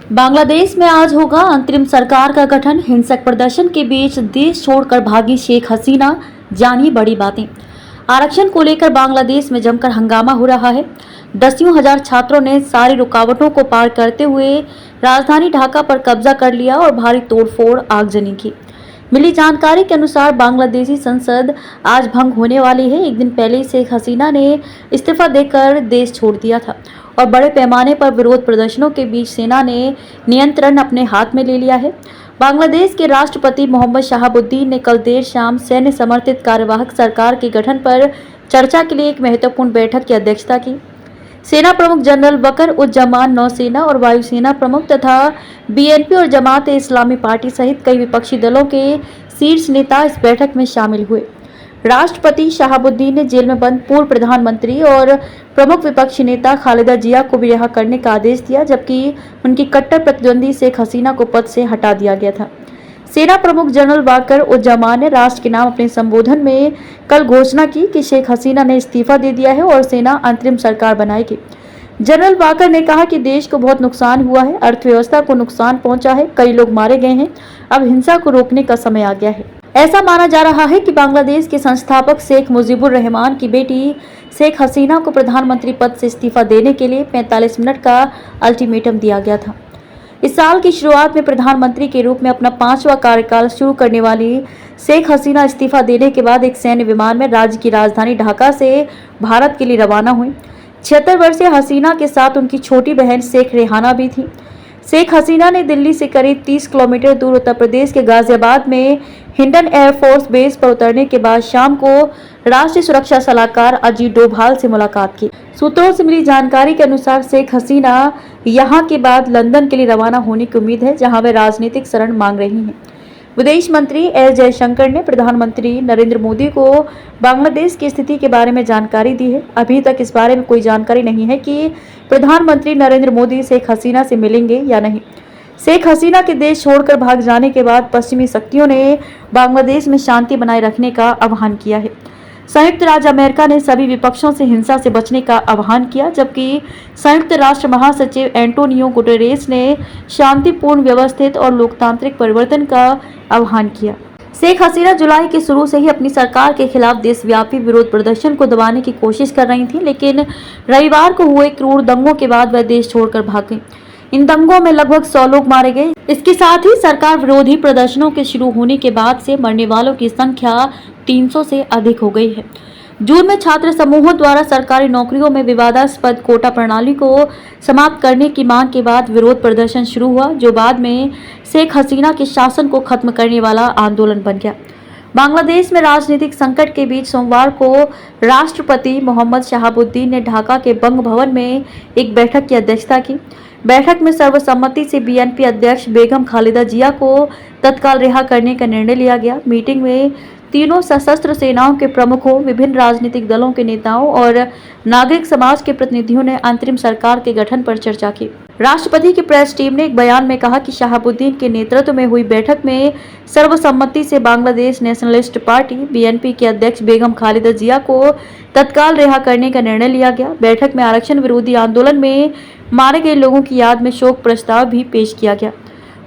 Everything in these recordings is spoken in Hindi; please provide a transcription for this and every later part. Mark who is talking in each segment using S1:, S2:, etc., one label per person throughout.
S1: बांग्लादेश में आज होगा अंतरिम सरकार का गठन। हिंसक प्रदर्शन के बीच देश छोड़कर भागी शेख हसीना, जानिए बड़ी बातें। आरक्षण को लेकर बांग्लादेश में जमकर हंगामा हो रहा है। दसियों हजार छात्रों ने सारी रुकावटों को पार करते हुए राजधानी ढाका पर कब्जा कर लिया और भारी तोड़फोड़ आगजनी की। मिली जानकारी के अनुसार बांग्लादेशी संसद आज भंग होने वाली है। एक दिन पहले ही शेख हसीना ने इस्तीफा देकर देश छोड़ दिया था और बड़े पैमाने पर विरोध प्रदर्शनों के बीच सेना ने नियंत्रण अपने हाथ में ले लिया है। बांग्लादेश के राष्ट्रपति मोहम्मद शहाबुद्दीन ने कल देर शाम सैन्य समर्थित कार्यवाहक सरकार के गठन पर चर्चा के लिए एक महत्वपूर्ण बैठक की अध्यक्षता की। सेना प्रमुख जनरल बकर उज़्ज़मान, नौसेना और वायुसेना प्रमुख तथा बीएनपी और जमात ए इस्लामी पार्टी सहित कई विपक्षी दलों के शीर्ष नेता इस बैठक में शामिल हुए। राष्ट्रपति शहाबुद्दीन ने जेल में बंद पूर्व प्रधानमंत्री और प्रमुख विपक्षी नेता खालिदा जिया को भी रिहा करने का आदेश दिया, जबकि उनकी कट्टर प्रतिद्वंदी शेख हसीना को पद से हटा दिया गया था। सेना प्रमुख जनरल बकर उज़्ज़मान ने राष्ट्र के नाम अपने संबोधन में कल घोषणा की कि शेख हसीना ने इस्तीफा दे दिया है और सेना अंतरिम सरकार बनाएगी। जनरल बकर ने कहा कि देश को बहुत नुकसान हुआ है, अर्थव्यवस्था को नुकसान पहुंचा है, कई लोग मारे गए हैं, अब हिंसा को रोकने का समय आ गया है। ऐसा माना जा रहा है कि बांग्लादेश के संस्थापक शेख मुजीबुर रहमान की बेटी शेख हसीना को प्रधानमंत्री पद से इस्तीफा देने के लिए 45 मिनट का अल्टीमेटम दिया गया था। इस साल की शुरुआत में प्रधानमंत्री के रूप में अपना 5वां कार्यकाल शुरू करने वाली शेख हसीना इस्तीफा देने के बाद एक सैन्य विमान में राज्य की राजधानी ढाका से भारत के लिए रवाना हुई। 76 वर्षीय हसीना के साथ उनकी छोटी बहन शेख रेहाना भी थी। शेख हसीना ने दिल्ली से करीब 30 किलोमीटर दूर उत्तर प्रदेश के गाजियाबाद में हिंडन एयरफोर्स बेस पर उतरने के बाद शाम को राष्ट्रीय सुरक्षा सलाहकार अजीत डोभाल से मुलाकात की। सूत्रों से मिली जानकारी के अनुसार शेख हसीना यहां के बाद लंदन के लिए रवाना होने की उम्मीद है, जहां वे राजनीतिक शरण मांग रही हैं। विदेश मंत्री एस जयशंकर ने प्रधानमंत्री नरेंद्र मोदी को बांग्लादेश की स्थिति के बारे में जानकारी दी है। अभी तक इस बारे में कोई जानकारी नहीं है कि प्रधानमंत्री नरेंद्र मोदी शेख हसीना से मिलेंगे या नहीं। शेख हसीना के देश छोड़कर भाग जाने के बाद पश्चिमी शक्तियों ने बांग्लादेश में शांति बनाए रखने का आह्वान किया है। संयुक्त राज्य अमेरिका ने सभी विपक्षों से हिंसा से बचने का आह्वान किया, जबकि संयुक्त राष्ट्र महासचिव एंटोनियो गुटेरेस ने शांतिपूर्ण, व्यवस्थित और लोकतांत्रिक परिवर्तन का आह्वान किया। शेख हसीना जुलाई के शुरू से ही अपनी सरकार के खिलाफ देशव्यापी विरोध प्रदर्शन को दबाने की कोशिश कर रही थी, लेकिन रविवार को हुए क्रूर दंगों के बाद वह देश छोड़कर भाग गई। इन दंगों में लगभग 100 लोग मारे गए। इसके साथ ही सरकार विरोधी प्रदर्शनों के शुरू होने के बाद से मरने वालों की संख्या 300 से अधिक हो गई है। जून में छात्र समूहों द्वारा सरकारी नौकरियों में विवादास्पद कोटा प्रणाली को समाप्त करने की मांग के बाद विरोध प्रदर्शन शुरू हुआ, जो बाद में शेख हसीना के शासन को खत्म करने वाला आंदोलन बन गया। बांग्लादेश में राजनीतिक संकट के बीच सोमवार को राष्ट्रपति मोहम्मद शहाबुद्दीन ने ढाका के बंग भवन में एक बैठक की अध्यक्षता की। बैठक में सर्वसम्मति से बीएनपी अध्यक्ष बेगम खालिदा जिया को तत्काल रिहा करने का निर्णय लिया गया। मीटिंग में तीनों सशस्त्र सेनाओं के प्रमुखों, विभिन्न राजनीतिक दलों के नेताओं और नागरिक समाज के प्रतिनिधियों ने अंतरिम सरकार के गठन पर चर्चा की। राष्ट्रपति की प्रेस टीम ने एक बयान में कहा कि शहाबुद्दीन के नेतृत्व में हुई बैठक में सर्वसम्मति से बांग्लादेश नेशनलिस्ट पार्टी बीएनपी के अध्यक्ष बेगम खालिदा जिया को तत्काल रिहा करने का निर्णय लिया गया। बैठक में आरक्षण विरोधी आंदोलन में मारे गए लोगों की याद में शोक प्रस्ताव भी पेश किया गया।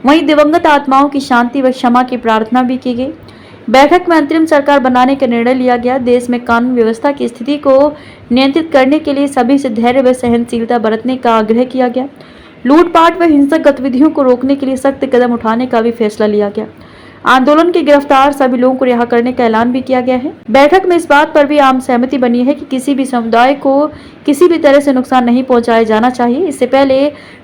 S1: वहीं दिवंगत आत्माओं की शांति व क्षमा की प्रार्थना भी की गई। बैठक में अंतरिम सरकार बनाने का निर्णय लिया गया। देश में कानून व्यवस्था की स्थिति को नियंत्रित करने के लिए सभी से धैर्य व सहनशीलता बरतने का आग्रह किया गया। लूटपाट व हिंसक गतिविधियों को रोकने के लिए सख्त कदम उठाने का भी फैसला लिया गया। आंदोलन के गिरफ्तार सभी लोगों को रिहा करने का ऐलान भी किया गया है। बैठक में इस बात पर भी आम सहमति बनी है कि किसी भी समुदाय को किसी भी तरह से नुकसान नहीं पहुंचाया जाना चाहिए। इससे पहले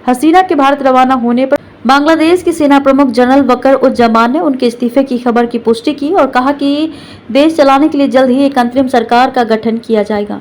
S1: हसीना के भारत रवाना होने पर बांग्लादेश के सेना प्रमुख जनरल बकर उज़्ज़मान ने उनके इस्तीफे की खबर की पुष्टि की और कहा कि देश चलाने के लिए जल्द ही एक अंतरिम सरकार का गठन किया जाएगा।